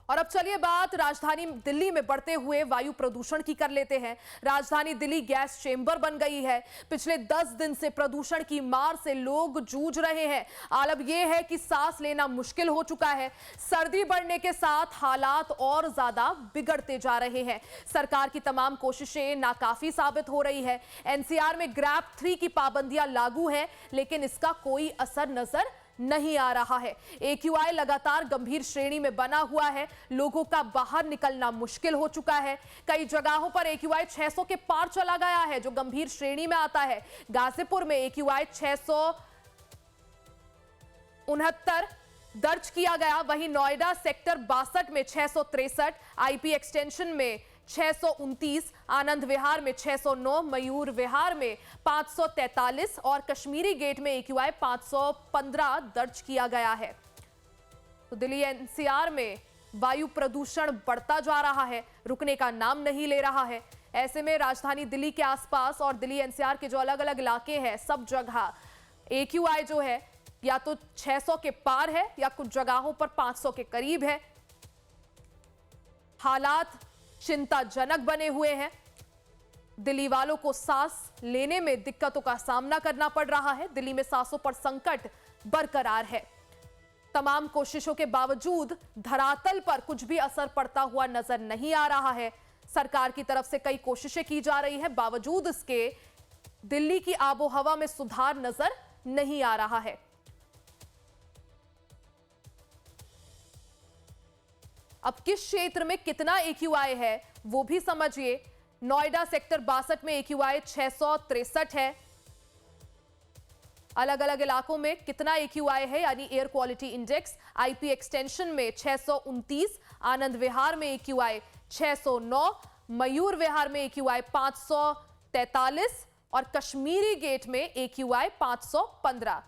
और अब चलिए बात राजधानी दिल्ली में बढ़ते हुए वायु प्रदूषण की कर लेते हैं। राजधानी दिल्ली गैस चेंबर बन गई है। पिछले 10 दिन से प्रदूषण की मार से लोग जूझ रहे हैं। आलम यह है कि सांस लेना मुश्किल हो चुका है। सर्दी बढ़ने के साथ हालात और ज्यादा बिगड़ते जा रहे हैं। सरकार की तमाम कोशिशें नाकाफी साबित हो रही है। एनसीआर में ग्रैप 3 की पाबंदियां लागू है, लेकिन इसका कोई असर नजर नहीं आ रहा है। AQI लगातार गंभीर श्रेणी में बना हुआ है। लोगों का बाहर निकलना मुश्किल हो चुका है। कई जगहों पर AQI 600 के पार चला गया है, जो गंभीर श्रेणी में आता है। गाजीपुर में AQI 669 दर्ज किया गया। वहीं नोएडा सेक्टर 62 में 663, IP एक्सटेंशन में 629, आनंद विहार में 609, मयूर विहार में 543 और कश्मीरी गेट में AQI 515 दर्ज किया गया है। तो दिल्ली NCR में वायु प्रदूषण बढ़ता जा रहा है, रुकने का नाम नहीं ले रहा है। ऐसे में राजधानी दिल्ली के आसपास और दिल्ली NCR के जो अलग अलग इलाके हैं, सब जगह AQI जो है या तो 600 के पार है या कुछ जगहों पर 500 के करीब है। हालात चिंताजनक बने हुए हैं। दिल्ली वालों को सांस लेने में दिक्कतों का सामना करना पड़ रहा है। दिल्ली में सांसों पर संकट बरकरार है। तमाम कोशिशों के बावजूद धरातल पर कुछ भी असर पड़ता हुआ नजर नहीं आ रहा है। सरकार की तरफ से कई कोशिशें की जा रही है, बावजूद इसके दिल्ली की आबोहवा में सुधार नजर नहीं आ रहा है। अब किस क्षेत्र में कितना AQI है वो भी समझिए। नोएडा सेक्टर 62 में AQI 663 है। अलग अलग इलाकों में कितना AQI है, यानी air quality index. IP extension में 629, आनंद विहार में AQI 609, मयूर विहार में AQI 543 और कश्मीरी गेट में AQI 515।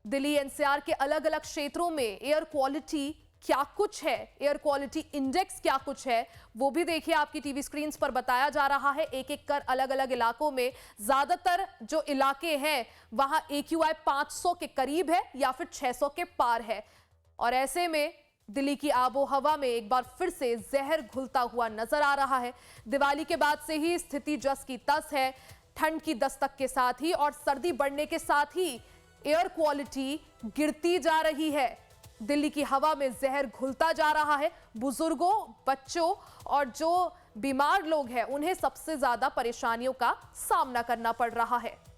दिल्ली NCR के अलग अलग क्षेत्रों में एयर क्वालिटी क्या कुछ है, एयर क्वालिटी इंडेक्स क्या कुछ है, वो भी देखिए आपकी टीवी स्क्रीन पर बताया जा रहा है। एक एक कर अलग अलग इलाकों में, ज्यादातर जो इलाके हैं वहां AQI 500 के करीब है या फिर 600 के पार है। और ऐसे में दिल्ली की आबो हवा में एक बार फिर से जहर घुलता हुआ नजर आ रहा है। दिवाली के बाद से ही स्थिति जस की तस है। ठंड की दस्तक के साथ ही और सर्दी बढ़ने के साथ ही एयर क्वालिटी गिरती जा रही है। दिल्ली की हवा में जहर घुलता जा रहा है। बुजुर्गों, बच्चों और जो बीमार लोग हैं उन्हें सबसे ज्यादा परेशानियों का सामना करना पड़ रहा है।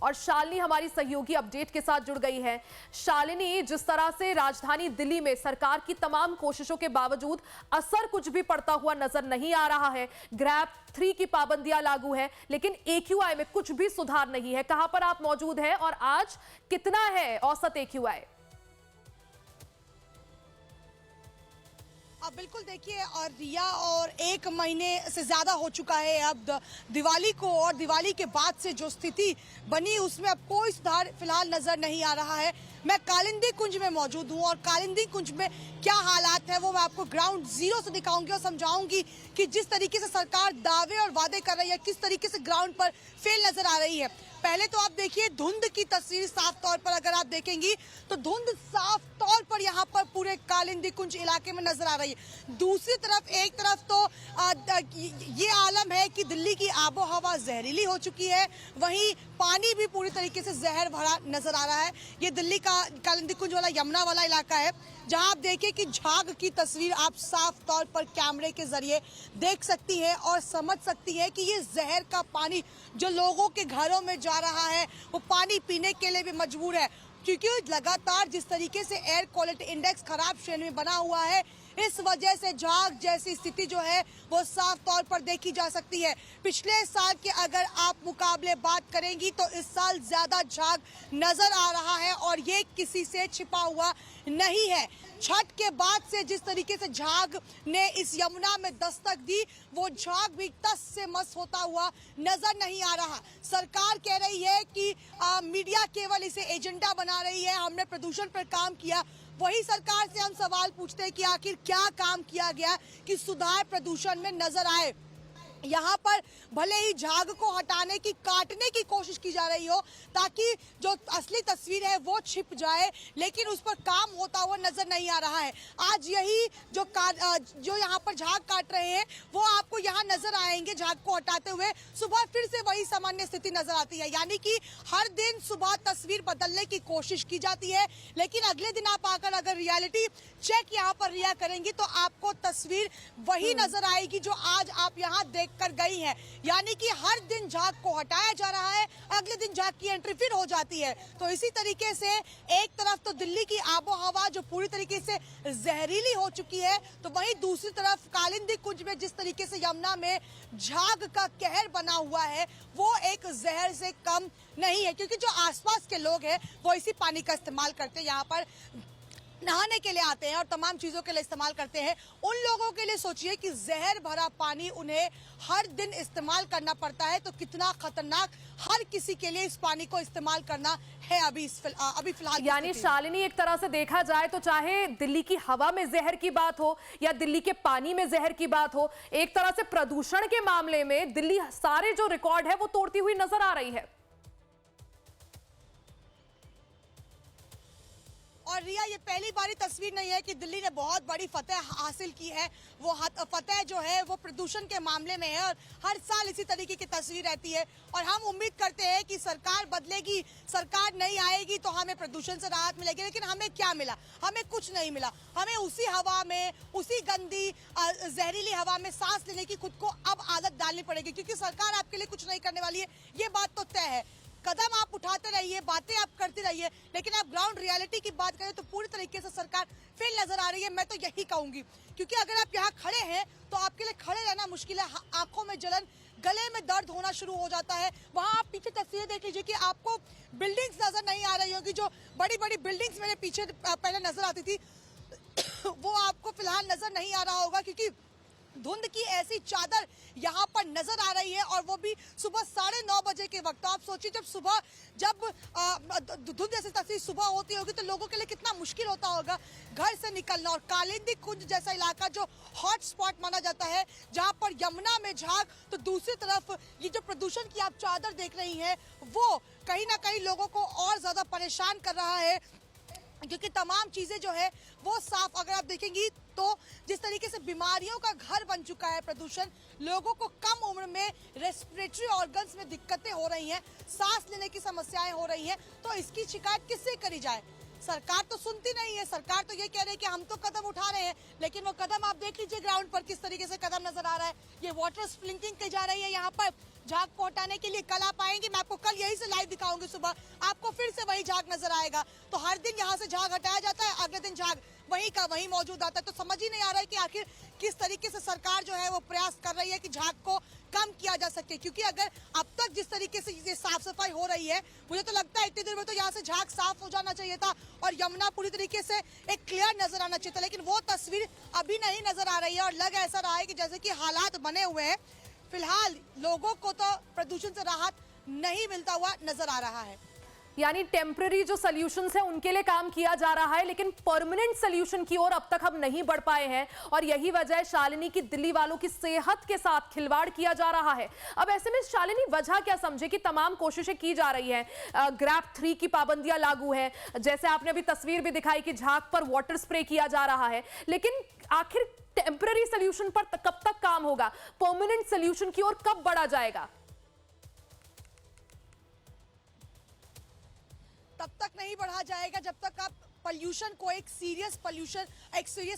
और शालिनी हमारी सहयोगी अपडेट के साथ जुड़ गई है। शालिनी, जिस तरह से राजधानी दिल्ली में सरकार की तमाम कोशिशों के बावजूद असर कुछ भी पड़ता हुआ नजर नहीं आ रहा है। ग्रैप 3 की पाबंदियां लागू है, लेकिन AQI में कुछ भी सुधार नहीं है। कहां पर आप मौजूद हैं और आज कितना है औसत AQI? अब बिल्कुल देखिए, और रिया, और 1 महीने से ज़्यादा हो चुका है अब दिवाली को, और दिवाली के बाद से जो स्थिति बनी उसमें अब कोई सुधार फिलहाल नज़र नहीं आ रहा है। मैं कालिंदी कुंज में मौजूद हूँ और कालिंदी कुंज में क्या हालात है वो मैं आपको ग्राउंड जीरो से दिखाऊंगी और समझाऊंगी कि जिस तरीके से सरकार दावे और वादे कर रही है, किस तरीके से ग्राउंड पर फेल नजर आ रही है। पहले तो आप देखिए धुंध की तस्वीर, साफ तौर पर अगर आप देखेंगी तो धुंध साफ तौर पर यहाँ पर पूरे कालिंदी कुंज इलाके में नजर आ रही है। दूसरी तरफ, एक तरफ तो ये आलम है कि दिल्ली की आबो हवा जहरीली हो चुकी है, वहीं पानी भी पूरी तरीके से जहर भरा नजर आ रहा है। ये दिल्ली का कालिंदी कुंज वाला यमुना वाला इलाका है, जहां आप देखिए कि झाग की तस्वीर आप साफ तौर पर कैमरे के जरिए देख सकती हैं और समझ सकती हैं कि ये जहर का पानी जो लोगों के घरों में जा रहा है वो पानी पीने के लिए भी मजबूर है, क्योंकि लगातार जिस तरीके से एयर क्वालिटी इंडेक्स खराब श्रेणी में बना हुआ है, इस वजह से झाग जैसी स्थिति जो है वो साफ तौर पर देखी जा सकती है। पिछले साल के अगर आप मुकाबले बात करेंगी तो इस साल ज्यादा झाग नजर आ रहा है और ये किसी से छिपा हुआ नहीं है। छठ के बाद से जिस तरीके से झाग ने इस यमुना में दस्तक दी, वो झाग भी तस से मस होता हुआ नजर नहीं आ रहा। सरकार कह रही है कि मीडिया केवल इसे एजेंडा बना रही है, हमने प्रदूषण पर काम किया। वही सरकार से हम सवाल पूछते हैं कि आखिर क्या काम किया गया कि सुधार प्रदूषण में नजर आए। यहाँ पर भले ही झाग को हटाने की, काटने की कोशिश की जा रही हो ताकि जो असली तस्वीर है वो छिप जाए, लेकिन उस पर काम होता हुआ नजर नहीं आ रहा है। आज यही जो यहाँ पर झाग काट रहे हैं वो आपको यहाँ नजर आएंगे झाग को हटाते हुए। सुबह फिर से वही सामान्य स्थिति नजर आती है, यानी कि हर दिन सुबह तस्वीर बदलने की कोशिश की जाती है, लेकिन अगले दिन आप आकर अगर रियलिटी चेक यहाँ पर रिया करेंगी तो आपको तस्वीर वही नजर आएगी जो आज आप यहाँ कर गई है। यानी कि हर दिन झाग को हटाया जा रहा है, अगले दिन झाग की एंट्री फिर हो जाती है। तो इसी तरीके से एक तरफ तो दिल्ली की आबो हवा जो पूरी तरीके से जहरीली हो चुकी है, तो वहीं दूसरी तरफ कालिंदी कुंज में जिस तरीके से यमुना में झाग का कहर बना हुआ है वो एक जहर से कम नहीं है, क्योंकि जो आसपास के लोग हैं वो इसी पानी का इस्तेमाल करते हैं, यहाँ पर नहाने के लिए आते हैं और तमाम चीजों के लिए इस्तेमाल करते हैं। उन लोगों के लिए सोचिए कि जहर भरा पानी उन्हें हर दिन इस्तेमाल करना पड़ता है, तो कितना खतरनाक हर किसी के लिए इस पानी को इस्तेमाल करना है अभी फिलहाल। यानी शालिनी, एक तरह से देखा जाए तो चाहे दिल्ली की हवा में जहर की बात हो या दिल्ली के पानी में जहर की बात हो, एक तरह से प्रदूषण के मामले में दिल्ली सारे जो रिकॉर्ड है वो तोड़ती हुई नजर आ रही है। और रिया, ये पहली बारी तस्वीर नहीं है कि दिल्ली ने बहुत बड़ी फतेह हासिल की है। वो फतेह जो है वो प्रदूषण के मामले में है और हर साल इसी तरीके की तस्वीर रहती है। और हम उम्मीद करते हैं कि सरकार बदलेगी, सरकार नहीं आएगी तो हमें प्रदूषण से राहत मिलेगी, लेकिन हमें क्या मिला? हमें कुछ नहीं मिला। हमें उसी हवा में, उसी गंदी जहरीली हवा में सांस लेने की खुद को अब आदत डालनी पड़ेगी, क्योंकि सरकार आपके लिए कुछ नहीं करने वाली है, ये बात तो तय है। कदम आप उठाते रहिए, बातें आप करते रहिए, लेकिन आप ग्राउंड रियलिटी की बात करें तो पूरी तरीके से सरकार फेल नजर आ रही है। मैं तो यही कहूंगी, क्योंकि अगर आप यहाँ खड़े हैं तो आपके लिए खड़े रहना मुश्किल है। आंखों में जलन, गले में दर्द होना शुरू हो जाता है। वहां आप पीछे तस्वीरें देख लीजिए कि आपको बिल्डिंग्स नजर नहीं आ रही होगी। जो बड़ी बड़ी बिल्डिंग्स मेरे पीछे पहले नजर आती थी वो आपको फिलहाल नजर नहीं आ रहा होगा, क्योंकि धुंध की ऐसी चादर यहाँ पर नजर आ रही है, और वो भी सुबह 9:30 बजे के वक्त। तो आप सोचिए, जब धुंध जैसी तस्वीर सुबह होती होगी तो लोगों के लिए कितना मुश्किल होता होगा घर से निकलना। और कालिंदी कुंज जैसा इलाका जो हॉट स्पॉट माना जाता है, जहाँ पर यमुना में झाग, तो दूसरी तरफ ये जो प्रदूषण की आप चादर देख रही हैं वो कहीं ना कहीं लोगों को और ज्यादा परेशान कर रहा है, क्योंकि तमाम चीजें जो है वो साफ अगर आप देखेंगी तो जिस तरीके से बीमारियों का घर बन चुका है प्रदूषण, लोगों को कम उम्र में रेस्पिरेटरी ऑर्गन्स में दिक्कतें हो रही हैं, सांस लेने की समस्याएं हो रही हैं, तो इसकी शिकायत किससे करी जाए? सरकार तो सुनती नहीं है। सरकार तो ये कह रही है कि हम तो कदम उठा रहे हैं, लेकिन वो कदम आप देख लीजिए ग्राउंड पर किस तरीके से कदम नजर आ रहा है। ये वाटर स्प्रिंकलिंग की जा रही है यहाँ पर झाग को हटाने के लिए। कल आप आएंगे, मैं आपको कल यही से लाइव दिखाऊंगी सुबह, आपको फिर से वही झाग नजर आएगा। तो हर दिन यहाँ से झाग हटाया जाता है, अगले दिन झाग वही का वही मौजूद आता है। तो समझ ही नहीं आ रहा है कि आखिर किस तरीके से सरकार जो है वो प्रयास कर रही है कि झाग को कम किया जा सके, क्योंकि अगर अब तक जिस तरीके से ये साफ सफाई हो रही है, मुझे तो लगता है इतनी देर में तो यहाँ से झाग साफ हो जाना चाहिए था और यमुना पूरी तरीके से एक क्लियर नजर आना चाहिए था, लेकिन वो तस्वीर अभी नहीं नजर आ रही है। और लग ऐसा रहा है कि जैसे कि हालात बने हुए हैं, फिलहाल लोगों को तो प्रदूषण से राहत नहीं मिलता हुआ नजर आ रहा है। यानी टेम्पररी जो सॉल्यूशंस है उनके लिए काम किया जा रहा है, लेकिन परमानेंट सॉल्यूशन की ओर अब तक हम नहीं बढ़ पाए हैं, और यही वजह है शालिनी की दिल्ली वालों की सेहत के साथ खिलवाड़ किया जा रहा है। अब ऐसे में शालिनी वजह क्या समझे कि तमाम कोशिशें की जा रही है, ग्रैप 3 की पाबंदियां लागू है, जैसे आपने अभी तस्वीर भी दिखाई कि झाग पर वाटर स्प्रे किया जा रहा है, लेकिन आखिर टेम्पररी सॉल्यूशन पर कब तक काम होगा? परमानेंट सॉल्यूशन की ओर कब बढ़ा जाएगा? तब तक नहीं बढ़ा जाएगा जब तक आप पॉल्यूशन को एक सीरियस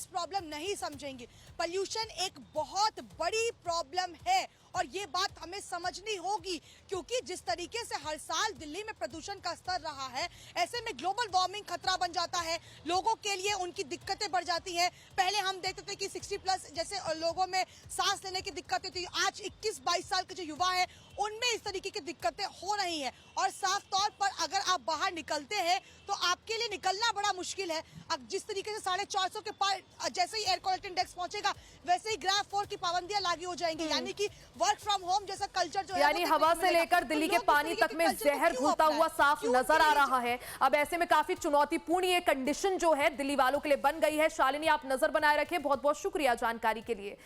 प्रॉब्लम नहीं समझेंगे। पॉल्यूशन एक बहुत बड़ी प्रॉब्लम है और ये बात हमें समझनी होगी, क्योंकि जिस तरीके से हर साल दिल्ली में प्रदूषण का स्तर रहा है, ऐसे में ग्लोबल वार्मिंग खतरा बन जाता है, लोगों के लिए उनकी दिक्कतें बढ़ जाती हैं। पहले हम देखते थे कि 60+ जैसे लोगों में सांस लेने की दिक्कतें थी, आज 21-22 साल के जो युवा हैं उनमें इस तरीके की दिक्कतें हो रही हैं। और साफ तौर पर अगर आप बाहर निकलते हैं तो आपके लिए निकलना बड़ा मुश्किल है। अब जिस तरीके से 450 के पार जैसे ही एयर क्वालिटी इंडेक्स पहुंचेगा, वैसे ही ग्राफ 4 की पाबंदियां लागू हो जाएंगी, यानी कि वर्क फ्रॉम होम जैसा कल्चर जो है, यानी हवा से लेकर दिल्ली के पानी तक में जहर घुलता हुआ साफ नजर आ रहा है। अब ऐसे में काफी चुनौतीपूर्ण ये कंडीशन जो है दिल्ली वालों के लिए बन गई है। शालिनी, आप नजर बनाए रखें। बहुत बहुत शुक्रिया जानकारी के लिए।